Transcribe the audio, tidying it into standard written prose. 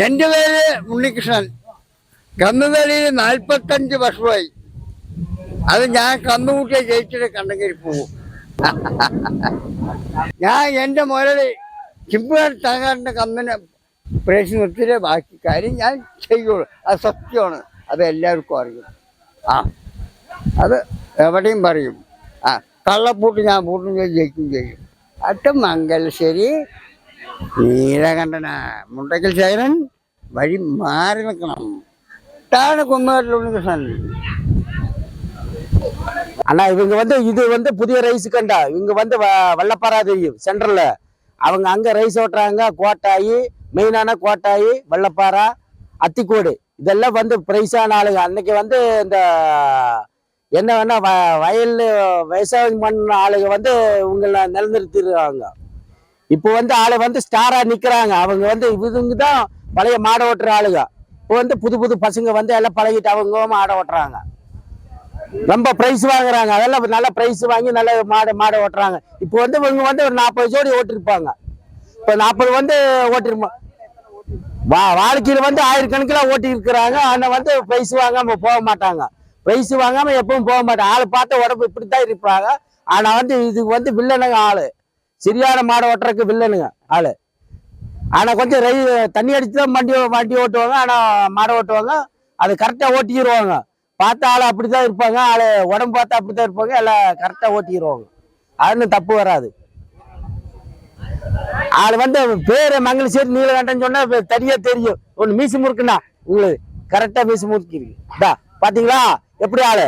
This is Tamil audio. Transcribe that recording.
എൻ്റെ പേര് ഉണ്ണികൃഷ്ണൻ. കന്നുകളിയിൽ 45 വർഷമായി. അത് ഞാൻ കന്നുകൂട്ടിയെ ജയിച്ചിട്ട് കണ്ടെങ്കിൽ പോകും. ഞാൻ എൻ്റെ മുരളി ചിമ്പുകാർ തങ്ങാറിൻ്റെ കന്നിനെ പ്രേക്ഷ നിർത്തിയില്ലേ ബാക്കി കാര്യം ഞാൻ ചെയ്യുള്ളൂ. അത് സത്യമാണ്, അത് എല്ലാവർക്കും അറിയും. ആ അത് എവിടെയും പറയും. ആ കള്ളപ്പൂട്ട് ഞാൻ പൂട്ടും ജയിക്കും ചെയ്യും. അട്ടം മംഗലശ്ശേരി നീലകണ്ഠന മുണ്ടക്കൽ ശേഖരൻ വഴി മാറി നിൽക്കണം. താഴെ കുന്നുകാട്ടിൽ ഉണ്ണികൃഷ്ണൻ. அண்ணா இவங்க இது புதிய ரைஸ் கண்டா இவங்க வல்லப்பாரா தெரியும் சென்ட்ரல்ல. அவங்க அங்க ரைஸ் ஓட்டுறாங்க. கோட்டாயி மெயினான கோட்டாயி வல்லப்பாரா அத்திக்கோடு இதெல்லாம் பிரைஸான ஆளுங்க. அன்னைக்கு இந்த என்ன வேணா வயல் விவசாயம் பண்ண ஆளுங்க இவங்களை நிலநிறுத்திடுறாங்க. இப்போ ஆளு ஸ்டாரா நிக்கிறாங்க. அவங்க இவங்க தான் பழைய மாடை ஓட்டுற ஆளுங்க. இப்போ புது புது பசங்க எல்லாம் பழகிட்டு அவங்க மாடை ஓட்டுறாங்க. ரொம்ப பிரைஸ் வாங்குறாங்க. அதெல்லாம் நல்ல பிரைஸ் வாங்கி நல்ல மாடை ஓட்டுறாங்க. இப்போ இவங்க ஒரு 40 ஜோடி ஓட்டிருப்பாங்க. இப்போ 40 ஓட்டிருப்பாங்க. வாழ்க்கையில ஆயிரக்கணக்கில் ஓட்டி இருக்கிறாங்க. ஆனா பிரைஸ் வாங்காம போக மாட்டாங்க. பிரைஸ் வாங்காம எப்பவும் போக மாட்டாங்க. ஆளு பார்த்த உடம்பு இப்படித்தான் இருப்பாங்க. ஆனா இது வில்லனுங்க ஆளு. சரியான மாடை ஓட்டுறதுக்கு வில்லனுங்க ஆளு. ஆனா கொஞ்சம் தண்ணி அடிச்சுதான் வண்டி ஓட்டுவாங்க. ஆனா மாடை ஓட்டுவாங்க. அது கரெக்டா ஓட்டிடுவாங்க. பார்த்த ஆளு அப்படித்தான் இருப்பாங்க. ஆளு உடம்பு பார்த்தா அப்படித்தான் இருப்பாங்க. எல்லாம் கரெக்டா ஓட்டிடுவாங்க. அதுன்னு தப்பு வராது. ஆளு பேரு மங்களேஸ்வரி நீலகண்டன் சொன்னா தனியா தெரியும். ஒண்ணு மீசு முறுக்குண்ணா உங்களுக்கு கரெக்டா மீசு முறுக்கி இருக்கு. பாத்தீங்களா எப்படி ஆளு?